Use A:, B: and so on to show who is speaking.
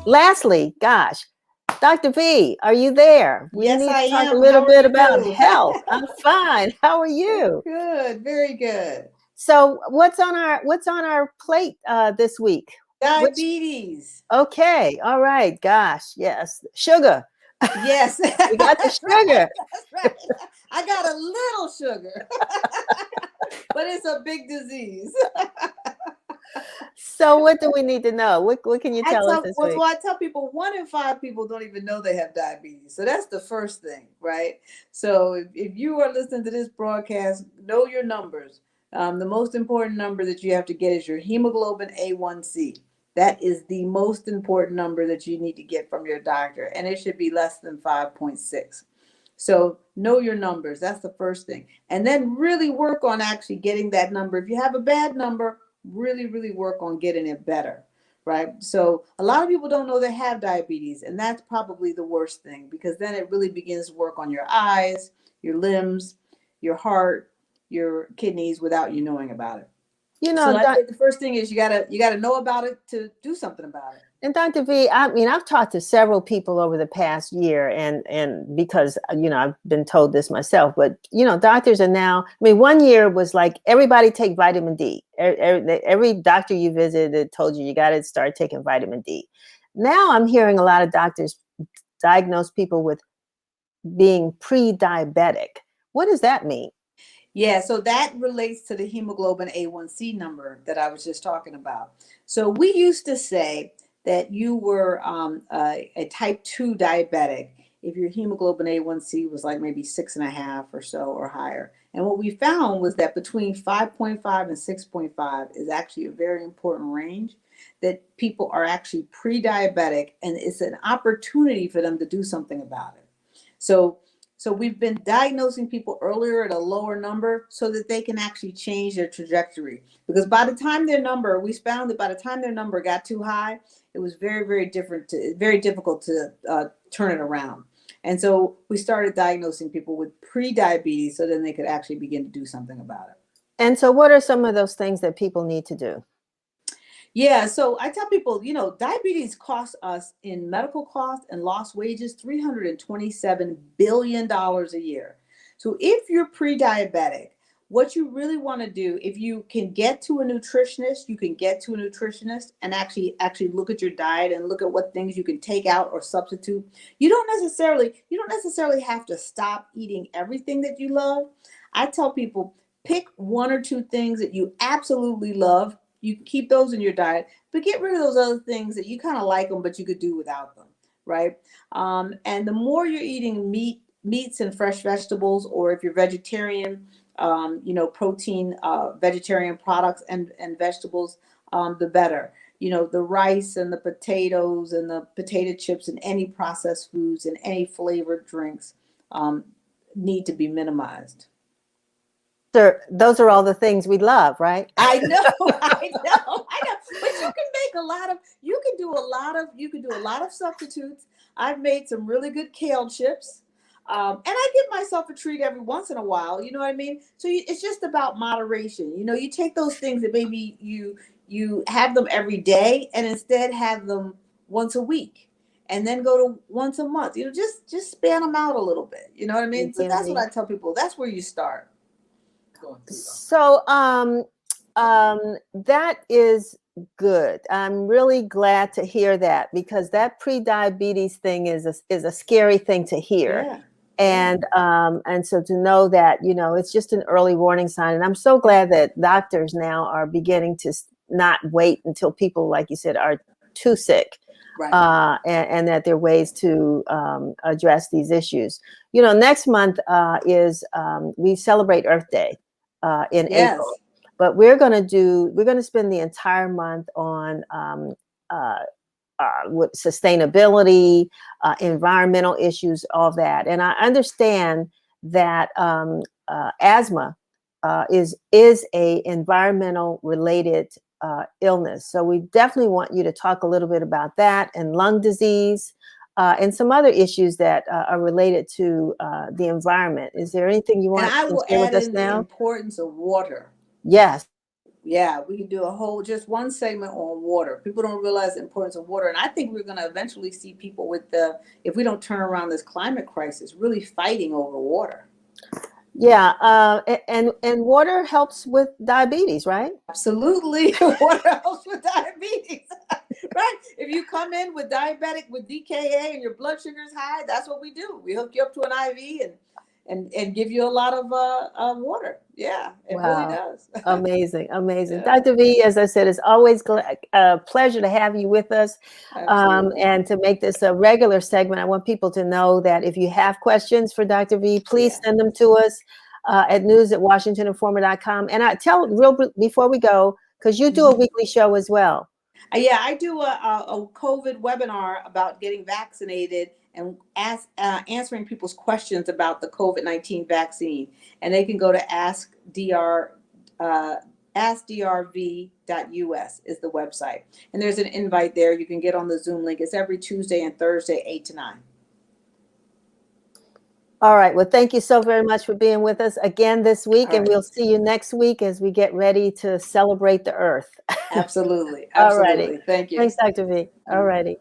A: lastly, gosh, Dr. V, are you there? We
B: Yes,
A: need
B: I
A: to talk a
B: am.
A: little
B: How are
A: bit about
B: you?
A: health. I'm fine. How are you?
B: Good, very good.
A: So what's on our plate this week? Which
B: Diabetes.
A: okay, all right, gosh, yes. Sugar.
B: Yes,
A: We got the
B: that's
A: sugar.
B: right. That's right. I got a little sugar, but it's a big disease.
A: So what do we need to know? What can you tell us this week?
B: I tell people 1 in 5 people don't even know they have diabetes. So that's the first thing, right? So if you are listening to this broadcast, know your numbers. The most important number that you have to get is your hemoglobin A1C. That is the most important number that you need to get from your doctor, and it should be less than 5.6. So know your numbers. That's the first thing. And then really work on actually getting that number. If you have a bad number, really work on getting it better, right? So a lot of people don't know they have diabetes, and that's probably the worst thing, because then it really begins to work on your eyes, your limbs, your heart, your kidneys without you knowing about it.
A: You
B: So
A: know,
B: I think the first thing is you gotta know about it to do something about it.
A: and Dr. V, I mean, I've talked to several people over the past year, and because I've been told this myself, but doctors are now. I mean, one year was like everybody take vitamin D. Every doctor you visited told you got to start taking vitamin D. Now I'm hearing a lot of doctors diagnose people with being pre-diabetic. What does that mean?
B: Yeah, so that relates to the hemoglobin A1C number that I was just talking about. So we used to say that you were a type 2 diabetic if your hemoglobin A1C was like maybe 6.5 or so or higher. And what we found was that between 5.5 and 6.5 is actually a very important range, that people are actually pre-diabetic, and it's an opportunity for them to do something about it. So so we've been diagnosing people earlier at a lower number so that they can actually change their trajectory. Because by the time their number, we found that by the time their number got too high, it was very difficult to turn it around. And so we started diagnosing people with pre-diabetes so then they could actually begin to do something about it.
A: And so, what are some of those things that people need to do?
B: Yeah, so I tell people, diabetes costs us in medical costs and lost wages $327 billion a year. So if you're pre-diabetic, what you really want to do, if you can get to a nutritionist, you can get to a nutritionist and actually look at your diet and look at what things you can take out or substitute. You don't necessarily have to stop eating everything that you love. I tell people, pick 1 or 2 things that you absolutely love. You can keep those in your diet, but get rid of those other things that you kind of like them, but you could do without them, right? And the more you're eating meats and fresh vegetables, or if you're vegetarian, protein, vegetarian products and vegetables, the better. The rice and the potatoes and the potato chips and any processed foods and any flavored drinks need to be minimized.
A: Those are all the things we love, right?
B: I know, I know. But you can make a lot of, you can do a lot of substitutes. I've made some really good kale chips. And I give myself a treat every once in a while. You know what I mean? So it's just about moderation. You take those things that maybe you have them every day, and instead have them once a week, and then go to once a month. Just span them out a little bit. You know what I mean? So that's what I tell people. That's where you start.
A: So that is good. I'm really glad to hear that, because that pre-diabetes thing is a scary thing to hear.
B: Yeah.
A: And so to know that, it's just an early warning sign. And I'm so glad that doctors now are beginning to not wait until people, like you said, are too sick.
B: Right.
A: And that there are ways to address these issues. Next month is we celebrate Earth Day in
B: Yes.
A: April, but we're going to spend the entire month on with sustainability, environmental issues, all that. And I understand that asthma is a environmental related illness. So we definitely want you to talk a little bit about that, and lung disease, and some other issues that are related to the environment. Is there anything you want
B: And I
A: to
B: will
A: share with
B: add
A: us
B: in the
A: now?
B: importance of water.
A: Yes.
B: Yeah, we can do a whole, just one segment on water. People don't realize the importance of water. And I think we're going to eventually see people with if we don't turn around this climate crisis, really fighting over water.
A: Yeah, and water helps with diabetes, right?
B: Absolutely. Water helps with diabetes. Right? If you come in with diabetic with DKA and your blood sugar is high, that's what we do. We hook you up to an IV and give you a lot of water. Yeah, it really
A: Wow.
B: does.
A: Amazing, amazing.
B: Yeah,
A: Dr. V, as I said, it's always a pleasure to have you with us,
B: absolutely.
A: and to make this a regular segment. I want people to know that if you have questions for Dr. V, please
B: Yeah.
A: send them to us at news@washingtoninformer.com. And I tell before we go, because you do a
B: Mhm.
A: weekly show as well.
B: Yeah, I do a COVID webinar about getting vaccinated and answering people's questions about the COVID-19 vaccine. And they can go to askdrv.us is the website. And there's an invite there. You can get on the Zoom link. It's every Tuesday and Thursday, 8 to 9.
A: All right. Well, thank you so very much for being with us again this week,
B: All
A: and
B: right.
A: we'll see you next week as we get ready to celebrate the Earth.
B: Absolutely.
A: All righty.
B: Absolutely. Thank you.
A: Thanks, Dr. V. All righty.